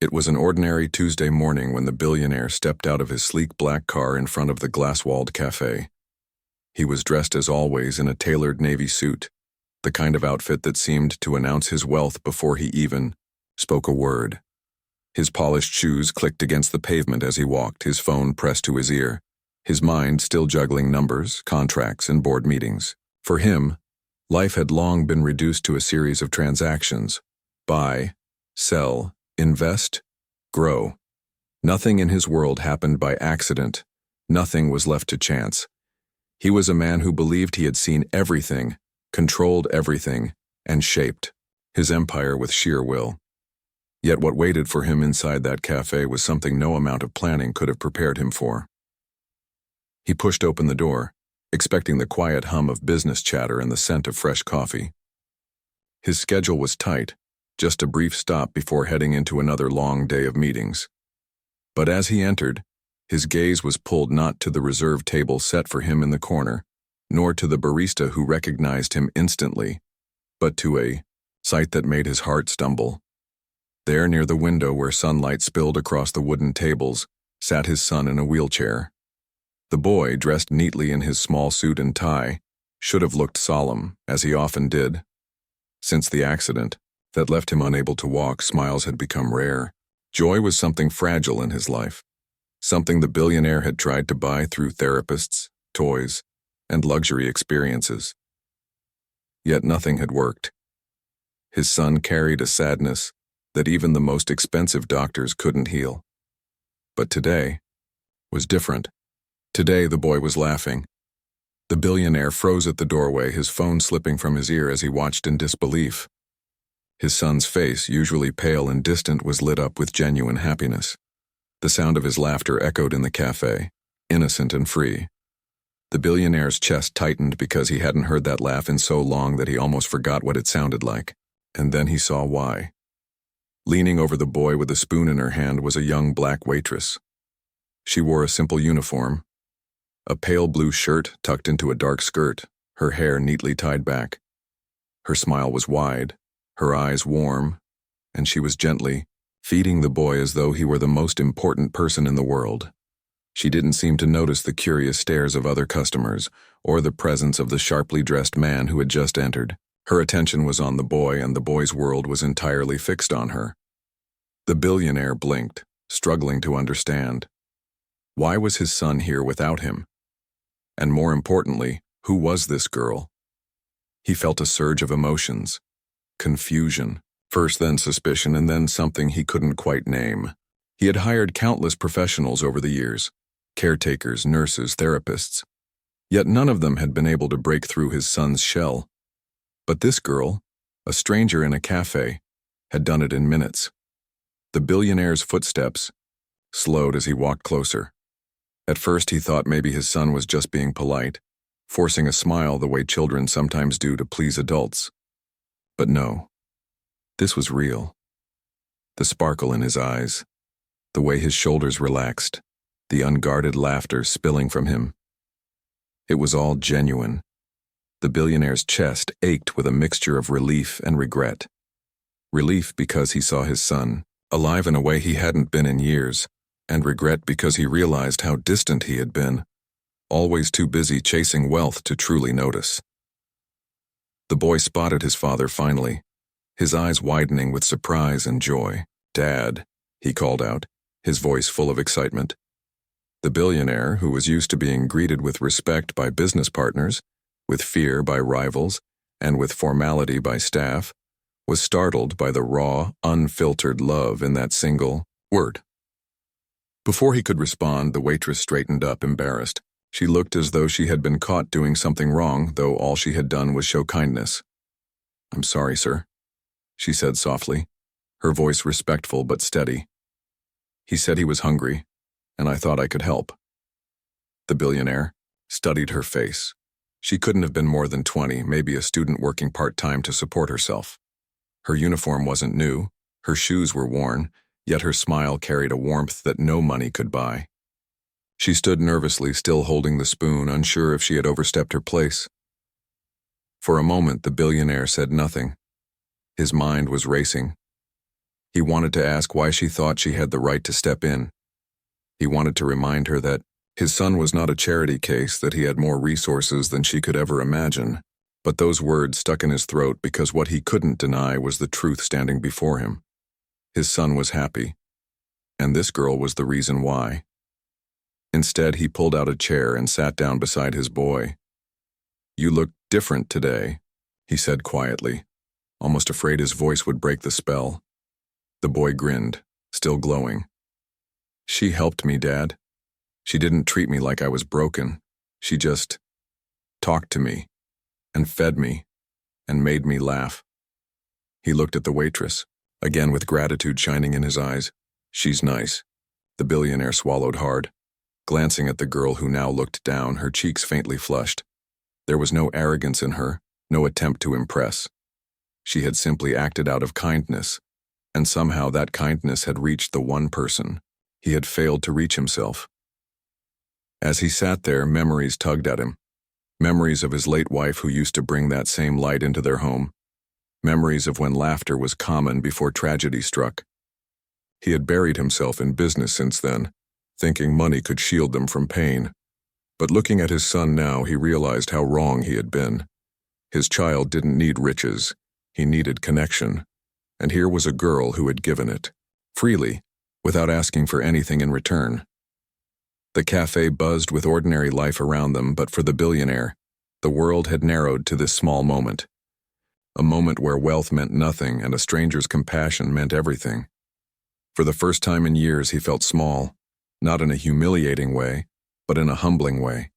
It was an ordinary Tuesday morning when the billionaire stepped out of his sleek black car in front of the glass-walled cafe. He was dressed as always in a tailored navy suit, the kind of outfit that seemed to announce his wealth before he even spoke a word. His polished shoes clicked against the pavement as he walked, his phone pressed to his ear, his mind still juggling numbers, contracts, and board meetings. For him, life had long been reduced to a series of transactions: buy, sell, invest, grow. Nothing in his world happened by accident. Nothing was left to chance. He was a man who believed he had seen everything, controlled everything, and shaped his empire with sheer will. Yet what waited for him inside that cafe was something no amount of planning could have prepared him for. He pushed open the door, expecting the quiet hum of business chatter and the scent of fresh coffee. His schedule was tight, just a brief stop before heading into another long day of meetings. But as he entered, his gaze was pulled not to the reserved table set for him in the corner, nor to the barista who recognized him instantly, but to a sight that made his heart stumble. There, near the window where sunlight spilled across the wooden tables, sat his son in a wheelchair. The boy, dressed neatly in his small suit and tie, should have looked solemn, as he often did. Since the accident that left him unable to walk, smiles had become rare. Joy was something fragile in his life, something the billionaire had tried to buy through therapists, toys, and luxury experiences. Yet nothing had worked. His son carried a sadness that even the most expensive doctors couldn't heal. But today was different. Today the boy was laughing. The billionaire froze at the doorway, his phone slipping from his ear as he watched in disbelief. His son's face, usually pale and distant, was lit up with genuine happiness. The sound of his laughter echoed in the cafe, innocent and free. The billionaire's chest tightened because he hadn't heard that laugh in so long that he almost forgot what it sounded like. And then he saw why. Leaning over the boy with a spoon in her hand was a young black waitress. She wore a simple uniform, a pale blue shirt tucked into a dark skirt, her hair neatly tied back. Her smile was wide, her eyes warm, and she was gently feeding the boy as though he were the most important person in the world. She didn't seem to notice the curious stares of other customers or the presence of the sharply dressed man who had just entered. Her attention was on the boy, and the boy's world was entirely fixed on her. The billionaire blinked, struggling to understand. Why was his son here without him? And more importantly, who was this girl? He felt a surge of emotions. Confusion, first then suspicion, and then something he couldn't quite name. He had hired countless professionals over the years, caretakers, nurses, therapists. Yet none of them had been able to break through his son's shell. But this girl, a stranger in a cafe, had done it in minutes. The billionaire's footsteps slowed as he walked closer. At first he thought maybe his son was just being polite, forcing a smile the way children sometimes do to please adults. But no, this was real. The sparkle in his eyes, the way his shoulders relaxed, the unguarded laughter spilling from him. It was all genuine. The billionaire's chest ached with a mixture of relief and regret. Relief because he saw his son, alive in a way he hadn't been in years, and regret because he realized how distant he had been, always too busy chasing wealth to truly notice. The boy spotted his father finally, his eyes widening with surprise and joy. "Dad," he called out, his voice full of excitement. The billionaire, who was used to being greeted with respect by business partners, with fear by rivals, and with formality by staff, was startled by the raw, unfiltered love in that single word. Before he could respond, the waitress straightened up, embarrassed. She looked as though she had been caught doing something wrong, though all she had done was show kindness. "I'm sorry, sir," she said softly, her voice respectful but steady. "He said he was hungry, and I thought I could help." The billionaire studied her face. She couldn't have been more than 20, maybe a student working part-time to support herself. Her uniform wasn't new, her shoes were worn, yet her smile carried a warmth that no money could buy. She stood nervously, still holding the spoon, unsure if she had overstepped her place. For a moment, the billionaire said nothing. His mind was racing. He wanted to ask why she thought she had the right to step in. He wanted to remind her that his son was not a charity case, that he had more resources than she could ever imagine. But those words stuck in his throat because what he couldn't deny was the truth standing before him. His son was happy, and this girl was the reason why. Instead, he pulled out a chair and sat down beside his boy. "You look different today," he said quietly, almost afraid his voice would break the spell. The boy grinned, still glowing. "She helped me, Dad. She didn't treat me like I was broken. She just talked to me, and fed me, and made me laugh." He looked at the waitress, again with gratitude shining in his eyes. "She's nice." The billionaire swallowed hard, glancing at the girl who now looked down, her cheeks faintly flushed. There was no arrogance in her, no attempt to impress. She had simply acted out of kindness, and somehow that kindness had reached the one person he had failed to reach himself. As he sat there, memories tugged at him. Memories of his late wife who used to bring that same light into their home. Memories of when laughter was common before tragedy struck. He had buried himself in business since then, thinking money could shield them from pain. But looking at his son now, he realized how wrong he had been. His child didn't need riches, he needed connection. And here was a girl who had given it, freely, without asking for anything in return. The cafe buzzed with ordinary life around them, but for the billionaire, the world had narrowed to this small moment. A moment where wealth meant nothing and a stranger's compassion meant everything. For the first time in years, he felt small, not in a humiliating way, but in a humbling way.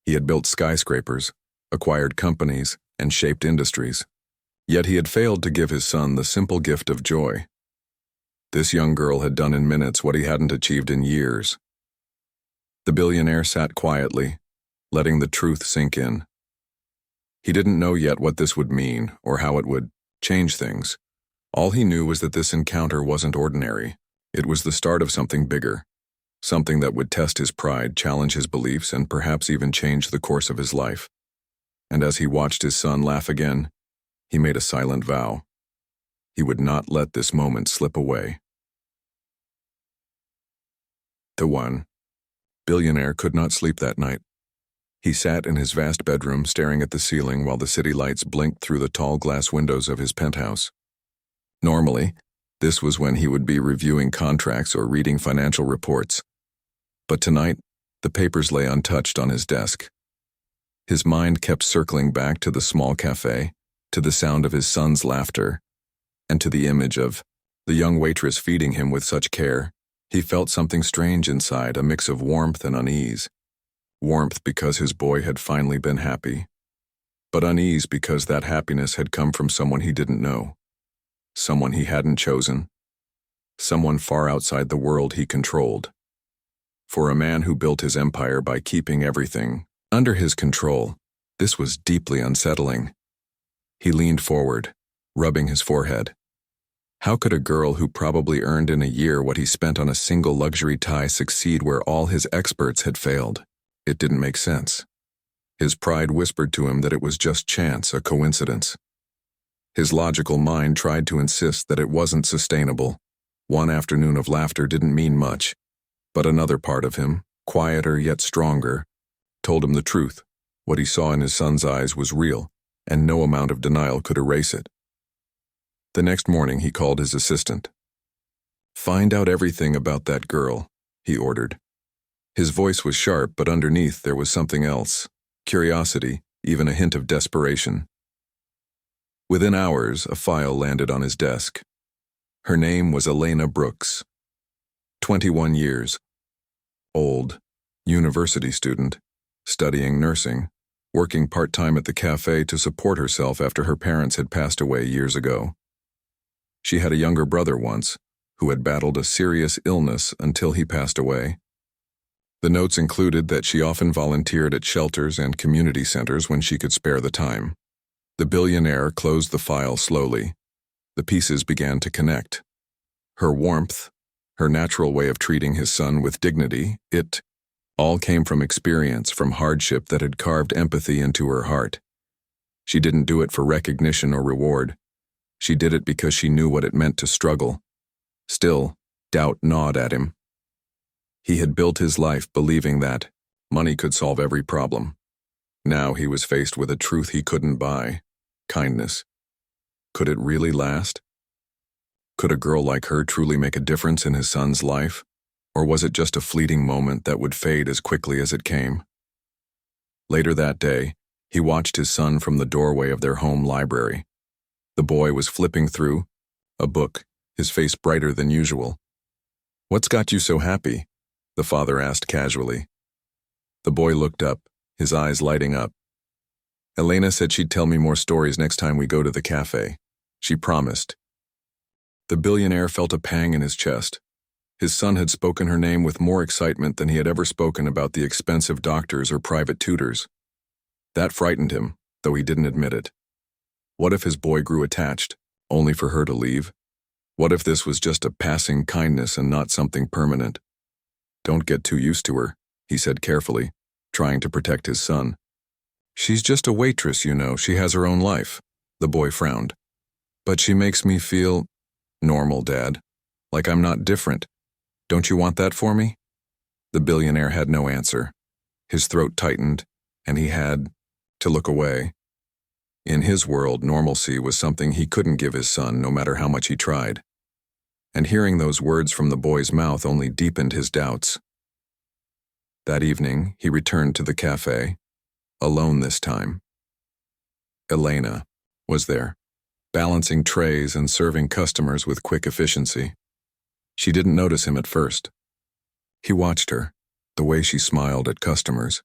He had built skyscrapers, acquired companies, and shaped industries. Yet he had failed to give his son the simple gift of joy. This young girl had done in minutes what he hadn't achieved in years. The billionaire sat quietly, letting the truth sink in. He didn't know yet what this would mean or how it would change things. All he knew was that this encounter wasn't ordinary. It was the start of something bigger, something that would test his pride, challenge his beliefs, and perhaps even change the course of his life. And as he watched his son laugh again, he made a silent vow. He would not let this moment slip away. The billionaire could not sleep that night. He sat in his vast bedroom staring at the ceiling while the city lights blinked through the tall glass windows of his penthouse. Normally, this was when he would be reviewing contracts or reading financial reports. But tonight, the papers lay untouched on his desk. His mind kept circling back to the small cafe, to the sound of his son's laughter, and to the image of the young waitress feeding him with such care. He felt something strange inside, a mix of warmth and unease. Warmth because his boy had finally been happy, but unease because that happiness had come from someone he didn't know, someone he hadn't chosen, someone far outside the world he controlled. For a man who built his empire by keeping everything under his control, this was deeply unsettling. He leaned forward, rubbing his forehead. How could a girl who probably earned in a year what he spent on a single luxury tie succeed where all his experts had failed? It didn't make sense. His pride whispered to him that it was just chance, a coincidence. His logical mind tried to insist that it wasn't sustainable. One afternoon of laughter didn't mean much, but another part of him, quieter yet stronger, told him the truth. What he saw in his son's eyes was real, and no amount of denial could erase it. The next morning he called his assistant. "Find out everything about that girl," he ordered. His voice was sharp, but underneath there was something else, curiosity, even a hint of desperation. Within hours, a file landed on his desk. Her name was Elena Brooks. 21 years. Old. University student. Studying nursing. Working part-time at the cafe to support herself after her parents had passed away years ago. She had a younger brother once, who had battled a serious illness until he passed away. The notes included that she often volunteered at shelters and community centers when she could spare the time. The billionaire closed the file slowly. The pieces began to connect. Her warmth, her natural way of treating his son with dignity, it all came from experience, from hardship that had carved empathy into her heart. She didn't do it for recognition or reward. She did it because she knew what it meant to struggle, Still, doubt gnawed at him. He had built his life believing that money could solve every problem. Now he was faced with a truth he couldn't buy: kindness. Could it really last? Could a girl like her truly make a difference in his son's life? Or was it just a fleeting moment that would fade as quickly as it came? Later that day, he watched his son from the doorway of their home library. The boy was flipping through a book, his face brighter than usual. "What's got you so happy?" the father asked casually. The boy looked up, his eyes lighting up. "Elena said she'd tell me more stories next time we go to the cafe. She promised." The billionaire felt a pang in his chest. His son had spoken her name with more excitement than he had ever spoken about the expensive doctors or private tutors. That frightened him, though he didn't admit it. What if his boy grew attached, only for her to leave? What if this was just a passing kindness and not something permanent? "Don't get too used to her," he said carefully, trying to protect his son. "She's just a waitress, you know. She has her own life." The boy frowned. "But she makes me feel normal, Dad. Like I'm not different. Don't you want that for me?" The billionaire had no answer. His throat tightened, and he had to look away. In his world, normalcy was something he couldn't give his son, no matter how much he tried. And hearing those words from the boy's mouth only deepened his doubts. That evening, he returned to the cafe, alone this time. Elena was there, balancing trays and serving customers with quick efficiency. She didn't notice him at first. He watched her, the way she smiled at customers,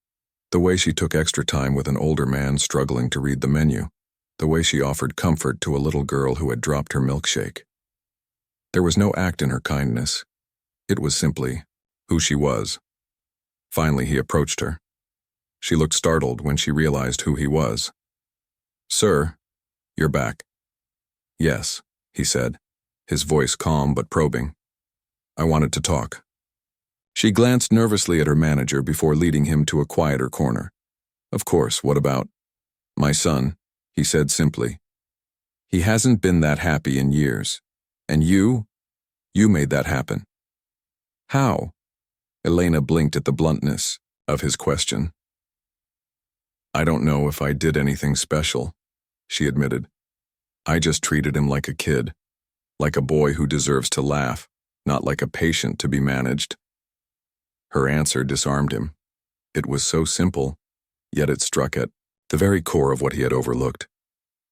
the way she took extra time with an older man struggling to read the menu, the way she offered comfort to a little girl who had dropped her milkshake. There was no act in her kindness. It was simply who she was. Finally, he approached her. She looked startled when she realized who he was. "Sir, you're back." "Yes," he said, his voice calm but probing. "I wanted to talk." She glanced nervously at her manager before leading him to a quieter corner. "Of course, what about?" "My son," he said simply. "He hasn't been that happy in years. And you made that happen." "How?" Elena blinked at the bluntness of his question. "I don't know if I did anything special," she admitted. "I just treated him like a kid, like a boy who deserves to laugh, not like a patient to be managed." Her answer disarmed him. It was so simple, yet it struck at the very core of what he had overlooked.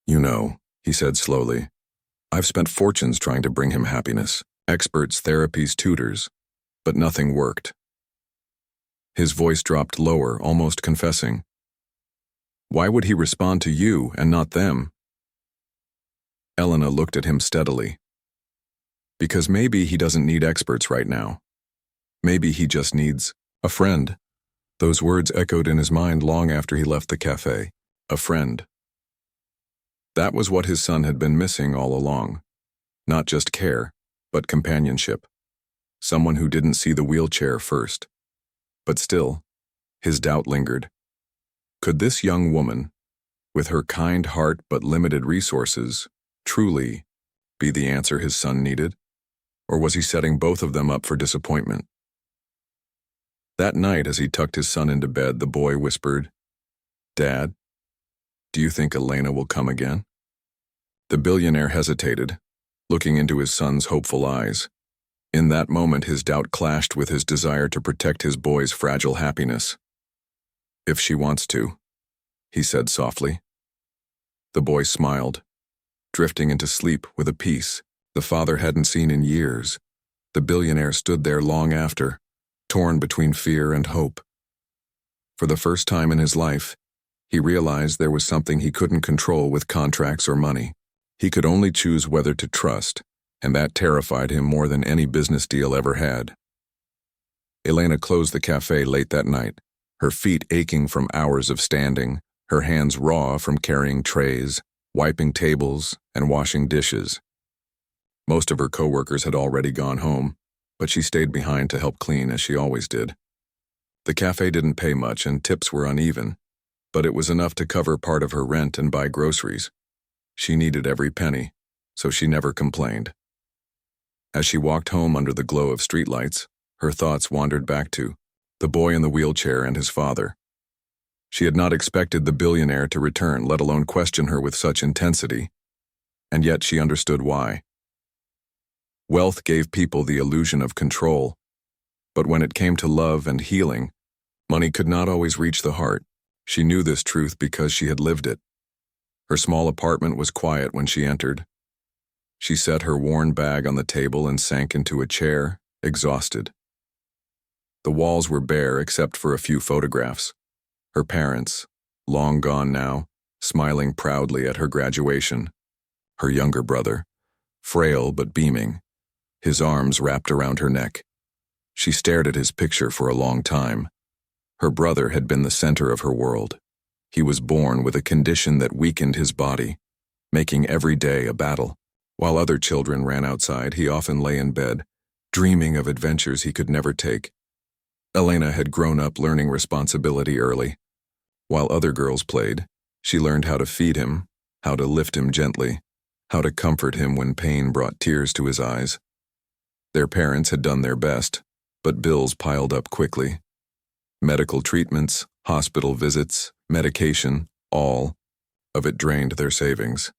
"You know," he said slowly, "I've spent fortunes trying to bring him happiness, experts, therapies, tutors, but nothing worked." His voice dropped lower, almost confessing. "Why would he respond to you and not them?" Elena looked at him steadily. "Because maybe he doesn't need experts right now. Maybe he just needs a friend." Those words echoed in his mind long after he left the cafe. A friend. That was what his son had been missing all along. Not just care, but companionship. Someone who didn't see the wheelchair first. But still, his doubt lingered. Could this young woman, with her kind heart but limited resources, truly be the answer his son needed? Or was he setting both of them up for disappointment? That night, as he tucked his son into bed, the boy whispered, "Dad, do you think Elena will come again?" The billionaire hesitated, looking into his son's hopeful eyes. In that moment, his doubt clashed with his desire to protect his boy's fragile happiness. "If she wants to," he said softly. The boy smiled, drifting into sleep with a peace the father hadn't seen in years. The billionaire stood there long after, torn between fear and hope. For the first time in his life, he realized there was something he couldn't control with contracts or money. He could only choose whether to trust, and that terrified him more than any business deal ever had. Elena closed the cafe late that night, her feet aching from hours of standing, her hands raw from carrying trays, wiping tables, and washing dishes. Most of her coworkers had already gone home, but she stayed behind to help clean as she always did. The cafe didn't pay much and tips were uneven, but it was enough to cover part of her rent and buy groceries. She needed every penny, so she never complained. As she walked home under the glow of streetlights, her thoughts wandered back to the boy in the wheelchair and his father. She had not expected the billionaire to return, let alone question her with such intensity, and yet she understood why. Wealth gave people the illusion of control, but when it came to love and healing, money could not always reach the heart. She knew this truth because she had lived it. Her small apartment was quiet when she entered. She set her worn bag on the table and sank into a chair, exhausted. The walls were bare except for a few photographs. Her parents, long gone now, smiling proudly at her graduation. Her younger brother, frail but beaming, his arms wrapped around her neck. She stared at his picture for a long time. Her brother had been the center of her world. He was born with a condition that weakened his body, making every day a battle. While other children ran outside, he often lay in bed, dreaming of adventures he could never take. Elena had grown up learning responsibility early. While other girls played, she learned how to feed him, how to lift him gently, how to comfort him when pain brought tears to his eyes. Their parents had done their best, but bills piled up quickly. Medical treatments, hospital visits, medication, all of it drained their savings.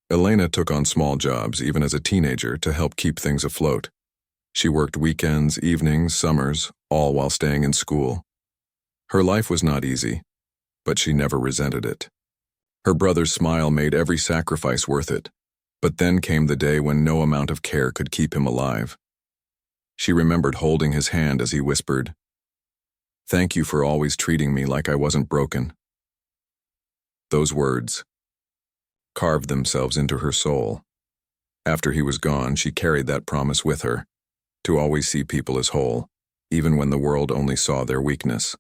Elena took on small jobs even as a teenager to help keep things afloat. She worked weekends, evenings, summers, all while staying in school. Her life was not easy, but she never resented it. Her brother's smile made every sacrifice worth it, but then came the day when no amount of care could keep him alive. She remembered holding his hand as he whispered, "Thank you for always treating me like I wasn't broken." Those words carved themselves into her soul. After he was gone, she carried that promise with her, to always see people as whole, even when the world only saw their weakness.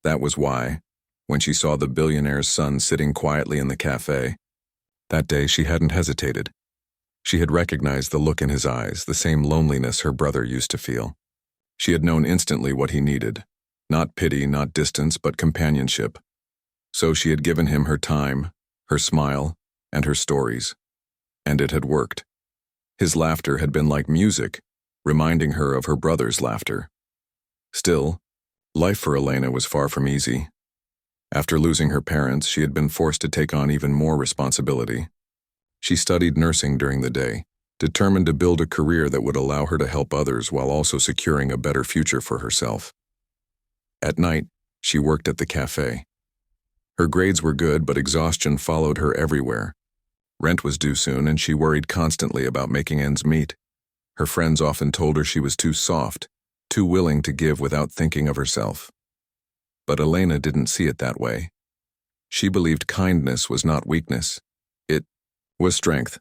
That was why, when she saw the billionaire's son sitting quietly in the cafe, that day she hadn't hesitated. She had recognized the look in his eyes, the same loneliness her brother used to feel. She had known instantly what he needed, not pity, not distance, but companionship. So she had given him her time, her smile, and her stories. And it had worked. His laughter had been like music, reminding her of her brother's laughter. Still, life for Elena was far from easy. After losing her parents, she had been forced to take on even more responsibility. She studied nursing during the day, determined to build a career that would allow her to help others while also securing a better future for herself. At night, she worked at the cafe. Her grades were good, but exhaustion followed her everywhere. Rent was due soon, and she worried constantly about making ends meet. Her friends often told her she was too soft, too willing to give without thinking of herself. But Elena didn't see it that way. She believed kindness was not weakness. It was strength.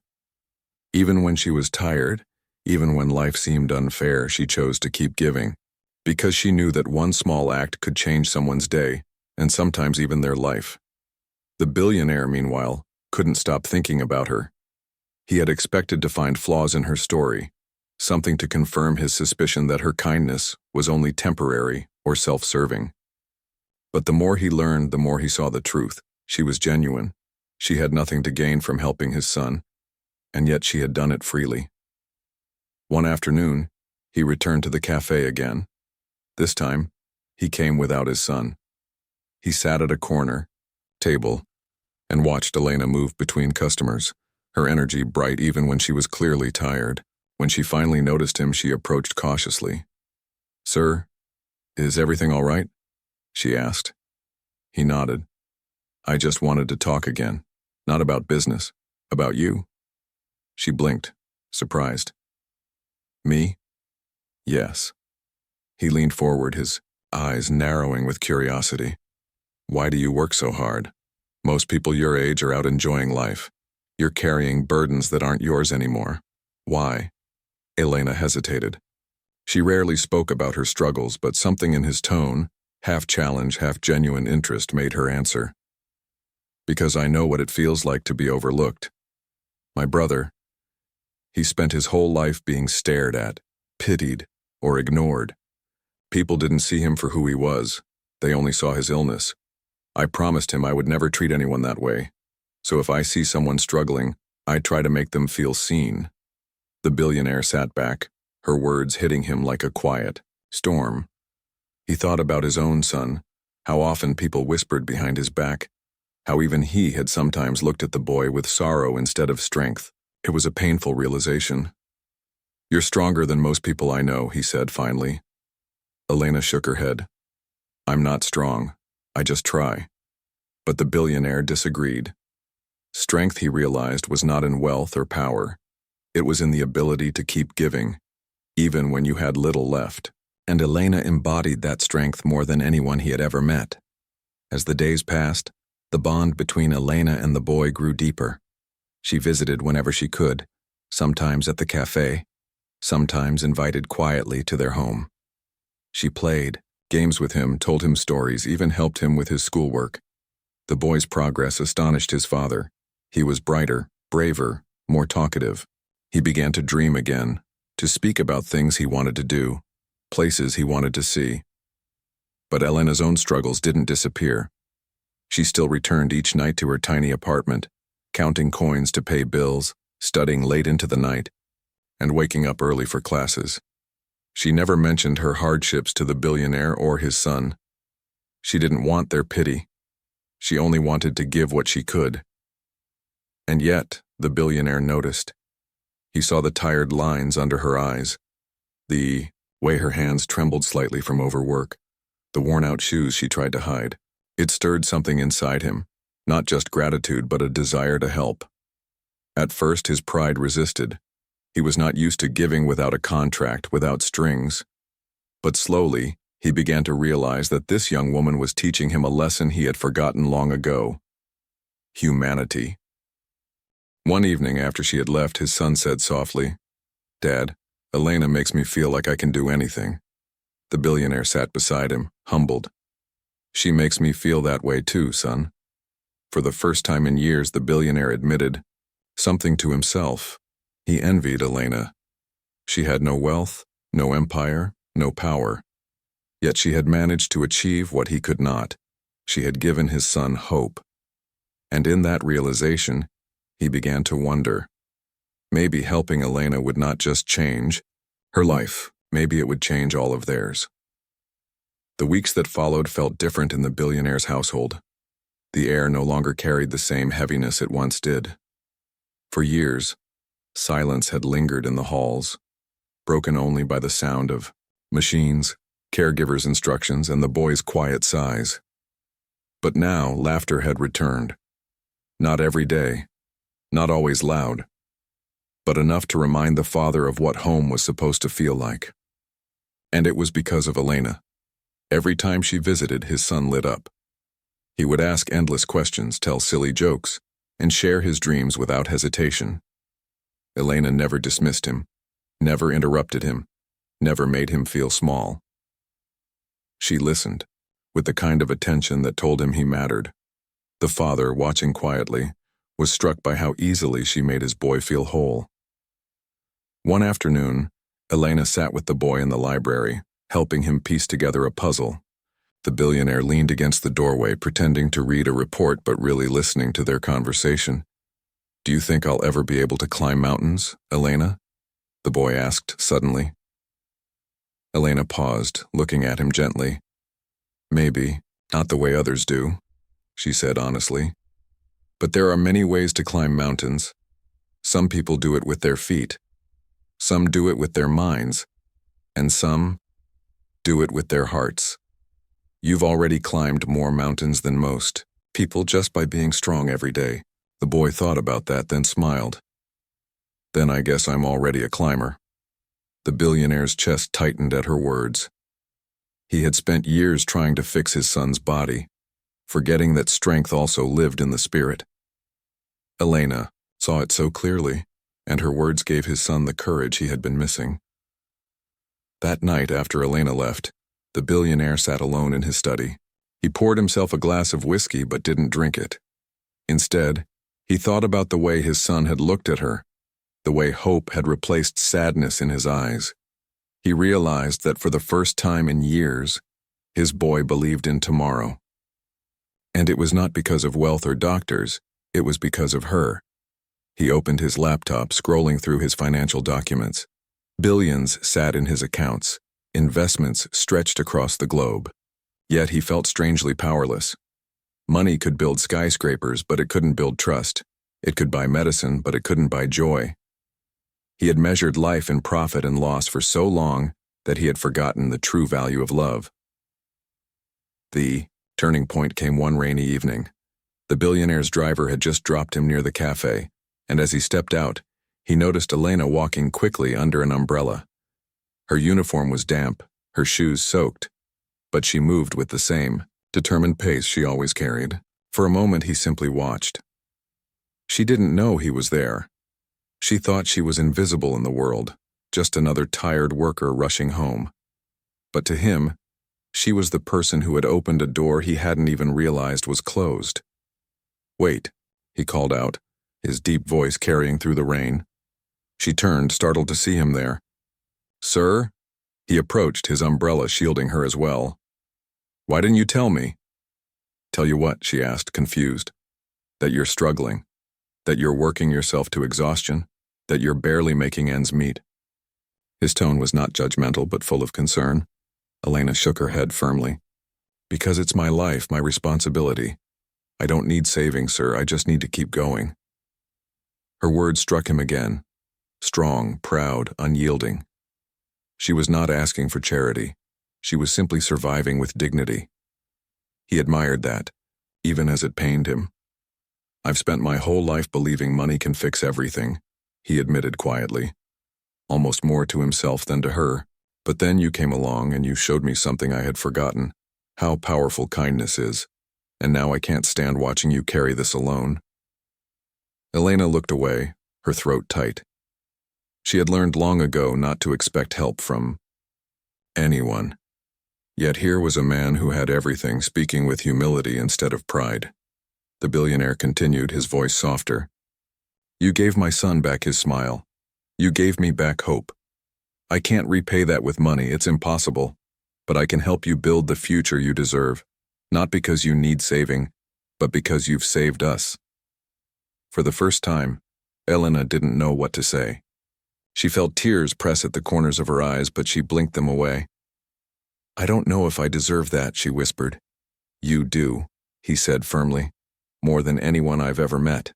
Even when she was tired, even when life seemed unfair, she chose to keep giving, because she knew that one small act could change someone's day, and sometimes even their life. The billionaire, meanwhile, couldn't stop thinking about her. He had expected to find flaws in her story, something to confirm his suspicion that her kindness was only temporary or self-serving. But the more he learned, the more he saw the truth. She was genuine. She had nothing to gain from helping his son, and yet she had done it freely. One afternoon, he returned to the cafe again. This time, he came without his son. He sat at a corner table and watched Elena move between customers, her energy bright even when she was clearly tired. When she finally noticed him, she approached cautiously. "Sir, is everything all right?" she asked. He nodded. "I just wanted to talk again. Not about business, about you." She blinked, surprised. "Me?" "Yes." He leaned forward, his eyes narrowing with curiosity. "Why do you work so hard? Most people your age are out enjoying life. You're carrying burdens that aren't yours anymore. Why?" Elena hesitated. She rarely spoke about her struggles, but something in his tone, half challenge, half genuine interest, made her answer. "Because I know what it feels like to be overlooked. My brother, he spent his whole life being stared at, pitied, or ignored. People didn't see him for who he was. They only saw his illness. I promised him I would never treat anyone that way. So if I see someone struggling, I try to make them feel seen. The billionaire sat back, her words hitting him like a quiet storm. He thought about his own son, how often people whispered behind his back, how even he had sometimes looked at the boy with sorrow instead of strength. It was a painful realization. "You're stronger than most people I know," he said finally. Elena shook her head. "I'm not strong. I just try." But the billionaire disagreed. Strength, he realized, was not in wealth or power. It was in the ability to keep giving, even when you had little left. And Elena embodied that strength more than anyone he had ever met. As the days passed, the bond between Elena and the boy grew deeper. She visited whenever she could, sometimes at the cafe, sometimes invited quietly to their home. She played games with him, told him stories, even helped him with his schoolwork. The boy's progress astonished his father. He was brighter, braver, more talkative. He began to dream again, to speak about things he wanted to do, places he wanted to see. But Elena's own struggles didn't disappear. She still returned each night to her tiny apartment, counting coins to pay bills, studying late into the night, and waking up early for classes. She never mentioned her hardships to the billionaire or his son. She didn't want their pity. She only wanted to give what she could. And yet, the billionaire noticed. He saw the tired lines under her eyes, the way her hands trembled slightly from overwork, the worn-out shoes she tried to hide. It stirred something inside him, not just gratitude but a desire to help. At first, his pride resisted. He was not used to giving without a contract, without strings. But slowly, he began to realize that this young woman was teaching him a lesson he had forgotten long ago: humanity. One evening after she had left, his son said softly, "Dad, Elena makes me feel like I can do anything." The billionaire sat beside him, humbled. "She makes me feel that way too, son." For the first time in years, the billionaire admitted something to himself. He envied Elena. She had no wealth, no empire, no power. Yet she had managed to achieve what he could not. She had given his son hope. And in that realization, he began to wonder. Maybe helping Elena would not just change her life, maybe it would change all of theirs. The weeks that followed felt different in the billionaire's household. The air no longer carried the same heaviness it once did. For years, silence had lingered in the halls, broken only by the sound of machines, caregivers' instructions, and the boy's quiet sighs. But now laughter had returned. Not every day, not always loud, but enough to remind the father of what home was supposed to feel like. And it was because of Elena. Every time she visited, his son lit up. He would ask endless questions, tell silly jokes, and share his dreams without hesitation. Elena never dismissed him, never interrupted him, never made him feel small. She listened, with the kind of attention that told him he mattered. The father, watching quietly, was struck by how easily she made his boy feel whole. One afternoon, Elena sat with the boy in the library, helping him piece together a puzzle. The billionaire leaned against the doorway, pretending to read a report but really listening to their conversation. "Do you think I'll ever be able to climb mountains, Elena?" the boy asked suddenly. Elena paused, looking at him gently. "Maybe, not the way others do," she said honestly. "But there are many ways to climb mountains. Some people do it with their feet. Some do it with their minds. And some do it with their hearts. You've already climbed more mountains than most people just by being strong every day." The boy thought about that, then smiled. "Then I guess I'm already a climber." The billionaire's chest tightened at her words. He had spent years trying to fix his son's body, forgetting that strength also lived in the spirit. Elena saw it so clearly, and her words gave his son the courage he had been missing. That night, after Elena left, the billionaire sat alone in his study. He poured himself a glass of whiskey but didn't drink it. Instead, he thought about the way his son had looked at her, the way hope had replaced sadness in his eyes. He realized that for the first time in years, his boy believed in tomorrow. And it was not because of wealth or doctors, it was because of her. He opened his laptop, scrolling through his financial documents. Billions sat in his accounts, investments stretched across the globe. Yet he felt strangely powerless. Money could build skyscrapers, but it couldn't build trust. It could buy medicine, but it couldn't buy joy. He had measured life in profit and loss for so long that he had forgotten the true value of love. The turning point came one rainy evening. The billionaire's driver had just dropped him near the cafe, and as he stepped out, he noticed Elena walking quickly under an umbrella. Her uniform was damp, her shoes soaked, but she moved with the same determined pace she always carried. For a moment he simply watched. She didn't know he was there. She thought she was invisible in the world, just another tired worker rushing home. But to him, she was the person who had opened a door he hadn't even realized was closed. "Wait," he called out, his deep voice carrying through the rain. She turned, startled to see him there. "Sir?" He approached, his umbrella shielding her as well. "Why didn't you tell me?" "Tell you what?" she asked, confused. "That you're struggling. That you're working yourself to exhaustion. That you're barely making ends meet." His tone was not judgmental, but full of concern. Elena shook her head firmly. "Because it's my life, my responsibility. I don't need saving, sir. I just need to keep going." Her words struck him again. Strong, proud, unyielding. She was not asking for charity. She was simply surviving with dignity. He admired that, even as it pained him. "I've spent my whole life believing money can fix everything," he admitted quietly, almost more to himself than to her. "But then you came along and you showed me something I had forgotten, how powerful kindness is, and now I can't stand watching you carry this alone." Elena looked away, her throat tight. She had learned long ago not to expect help from anyone. Yet here was a man who had everything, speaking with humility instead of pride. The billionaire continued, his voice softer. "You gave my son back his smile. You gave me back hope. I can't repay that with money, it's impossible. But I can help you build the future you deserve, not because you need saving, but because you've saved us." For the first time, Elena didn't know what to say. She felt tears press at the corners of her eyes, but she blinked them away. "I don't know if I deserve that," she whispered. "You do," he said firmly, "more than anyone I've ever met."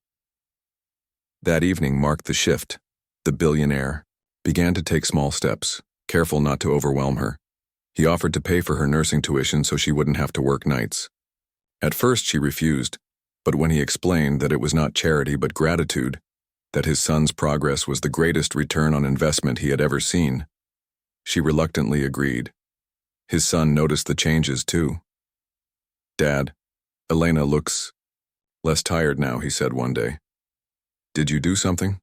That evening marked the shift. The billionaire began to take small steps, careful not to overwhelm her. He offered to pay for her nursing tuition so she wouldn't have to work nights. At first she refused, but when he explained that it was not charity but gratitude, that his son's progress was the greatest return on investment he had ever seen, she reluctantly agreed. His son noticed the changes too. "Dad, Elena looks less tired now," he said one day. "Did you do something?"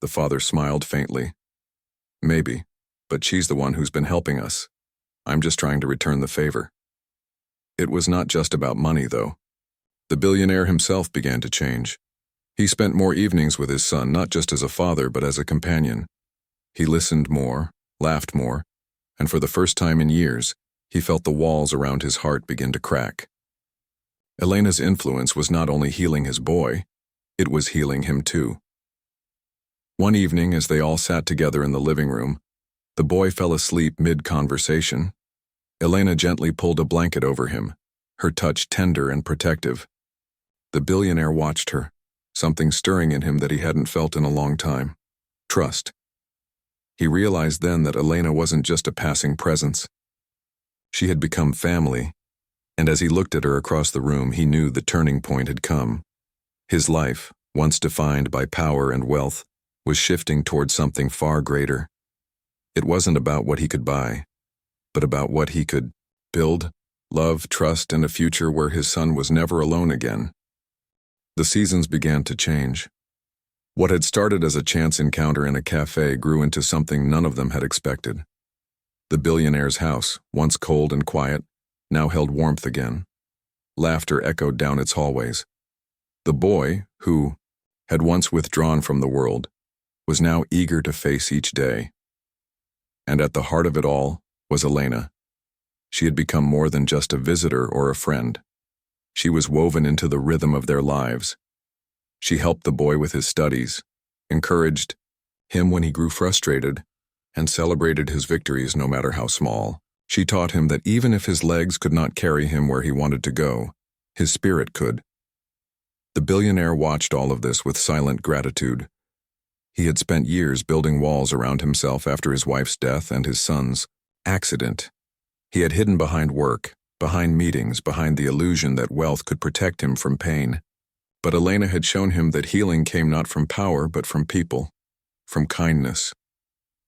The father smiled faintly. "Maybe, but she's the one who's been helping us. I'm just trying to return the favor." It was not just about money, though. The billionaire himself began to change. He spent more evenings with his son, not just as a father, but as a companion. He listened more, laughed more, and for the first time in years, he felt the walls around his heart begin to crack. Elena's influence was not only healing his boy, it was healing him too. One evening, as they all sat together in the living room, the boy fell asleep mid-conversation. Elena gently pulled a blanket over him, her touch tender and protective. The billionaire watched her, something stirring in him that he hadn't felt in a long time. Trust. He realized then that Elena wasn't just a passing presence. She had become family, and as he looked at her across the room, he knew the turning point had come. His life, once defined by power and wealth, was shifting towards something far greater. It wasn't about what he could buy, but about what he could build, love, trust, and a future where his son was never alone again. The seasons began to change. What had started as a chance encounter in a cafe grew into something none of them had expected. The billionaire's house, once cold and quiet, now held warmth again. Laughter echoed down its hallways. The boy, who had once withdrawn from the world, was now eager to face each day. And at the heart of it all was Elena. She had become more than just a visitor or a friend. She was woven into the rhythm of their lives. She helped the boy with his studies, encouraged him when he grew frustrated, and celebrated his victories no matter how small. She taught him that even if his legs could not carry him where he wanted to go, his spirit could. The billionaire watched all of this with silent gratitude. He had spent years building walls around himself after his wife's death and his son's accident. He had hidden behind work, behind meetings, behind the illusion that wealth could protect him from pain. But Elena had shown him that healing came not from power but from people, from kindness,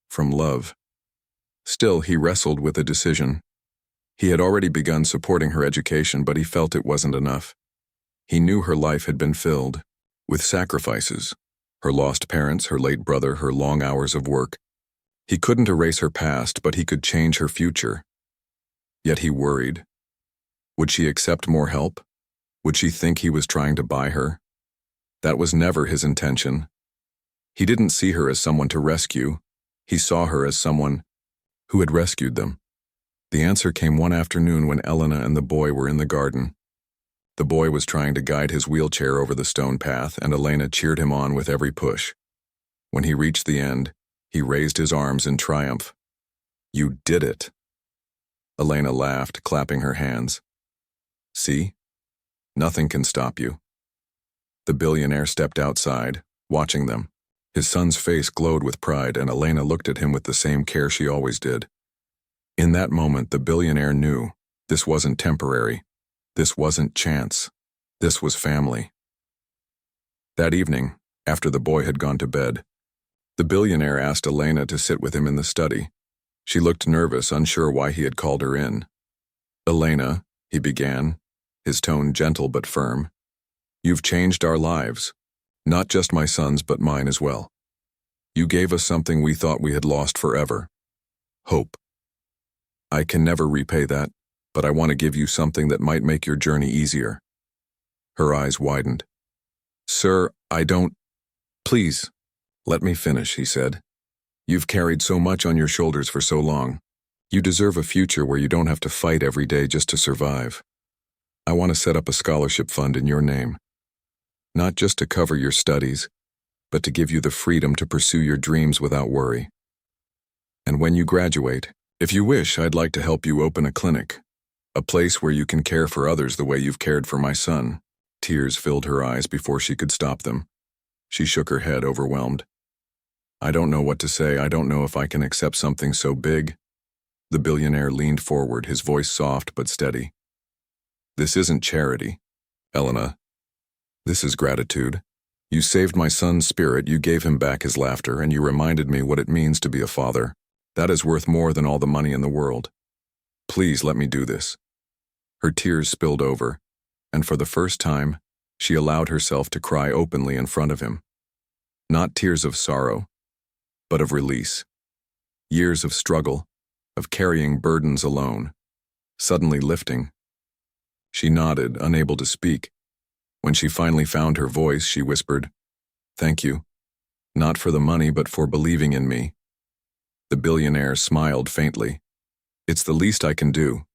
from love. Still, he wrestled with a decision. He had already begun supporting her education, but he felt it wasn't enough. He knew her life had been filled with sacrifices, her lost parents, her late brother, her long hours of work. He couldn't erase her past, but he could change her future. Yet he worried. Would she accept more help? Would she think he was trying to buy her? That was never his intention. He didn't see her as someone to rescue. He saw her as someone who had rescued them. The answer came one afternoon when Elena and the boy were in the garden. The boy was trying to guide his wheelchair over the stone path, and Elena cheered him on with every push. When he reached the end, he raised his arms in triumph. "You did it." Elena laughed, clapping her hands. "See? Nothing can stop you." The billionaire stepped outside, watching them. His son's face glowed with pride, and Elena looked at him with the same care she always did. In that moment, the billionaire knew this wasn't temporary. This wasn't chance. This was family. That evening, after the boy had gone to bed, the billionaire asked Elena to sit with him in the study. She looked nervous, unsure why he had called her in. "Elena," he began, his tone gentle but firm, "you've changed our lives. Not just my son's, but mine as well. You gave us something we thought we had lost forever. Hope. I can never repay that, but I want to give you something that might make your journey easier." Her eyes widened. "Sir, I don't—" "Please, let me finish," he said. "You've carried so much on your shoulders for so long. You deserve a future where you don't have to fight every day just to survive. I want to set up a scholarship fund in your name. Not just to cover your studies, but to give you the freedom to pursue your dreams without worry. And when you graduate, if you wish, I'd like to help you open a clinic, a place where you can care for others the way you've cared for my son." Tears filled her eyes before she could stop them. She shook her head, overwhelmed. "I don't know what to say. I don't know if I can accept something so big." The billionaire leaned forward, his voice soft but steady. "This isn't charity, Elena. This is gratitude. You saved my son's spirit, you gave him back his laughter, and you reminded me what it means to be a father. That is worth more than all the money in the world. Please let me do this." Her tears spilled over, and for the first time, she allowed herself to cry openly in front of him. Not tears of sorrow, but of release. Years of struggle, of carrying burdens alone, suddenly lifting. She nodded, unable to speak. When she finally found her voice, she whispered, "Thank you. Not for the money, but for believing in me." The billionaire smiled faintly. "It's the least I can do.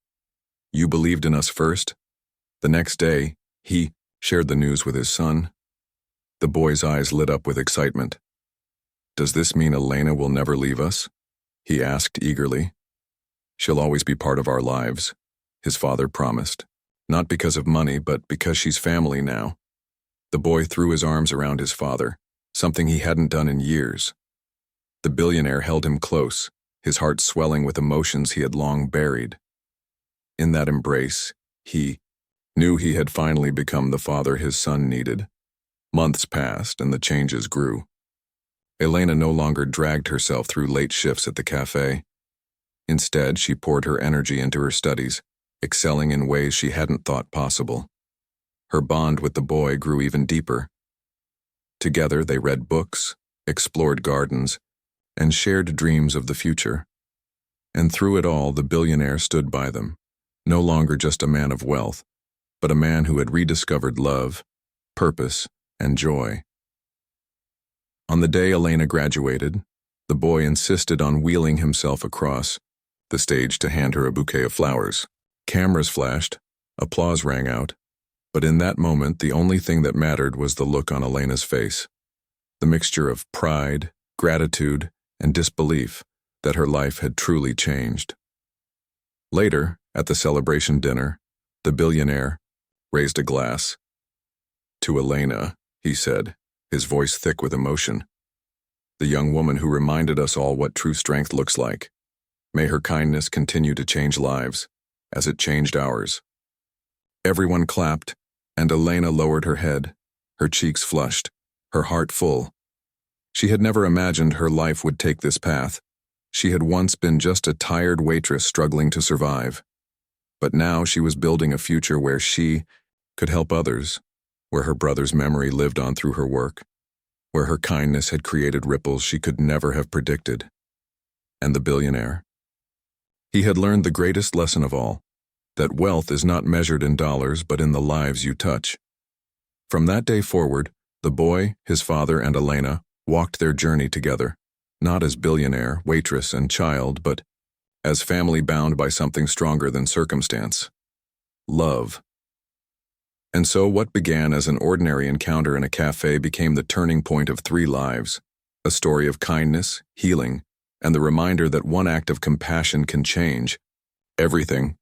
You believed in us first." The next day, he shared the news with his son. The boy's eyes lit up with excitement. "Does this mean Elena will never leave us?" he asked eagerly. "She'll always be part of our lives," his father promised. "Not because of money, but because she's family now." The boy threw his arms around his father, something he hadn't done in years. The billionaire held him close, his heart swelling with emotions he had long buried. In that embrace, he knew he had finally become the father his son needed. Months passed, and the changes grew. Elena no longer dragged herself through late shifts at the cafe. Instead, she poured her energy into her studies, excelling in ways she hadn't thought possible. Her bond with the boy grew even deeper. Together, they read books, explored gardens, and shared dreams of the future. And through it all, the billionaire stood by them, no longer just a man of wealth, but a man who had rediscovered love, purpose, and joy. On the day Elena graduated, the boy insisted on wheeling himself across the stage to hand her a bouquet of flowers. Cameras flashed, applause rang out, but in that moment the only thing that mattered was the look on Elena's face. the mixture of pride, gratitude, and disbelief that her life had truly changed. Later, at the celebration dinner, the billionaire raised a glass. "To Elena," he said, his voice thick with emotion. "The young woman who reminded us all what true strength looks like. May her kindness continue to change lives, as it changed ours." Everyone clapped, and Elena lowered her head, her cheeks flushed, her heart full. She had never imagined her life would take this path. She had once been just a tired waitress struggling to survive. But now she was building a future where she could help others, where her brother's memory lived on through her work, where her kindness had created ripples she could never have predicted. And the billionaire? He had learned the greatest lesson of all, that wealth is not measured in dollars but in the lives you touch. From that day forward, the boy, his father, and Elena walked their journey together, not as billionaire, waitress, and child, but as family bound by something stronger than circumstance: love. And so what began as an ordinary encounter in a cafe became the turning point of 3 lives, a story of kindness, healing, and the reminder that one act of compassion can change everything.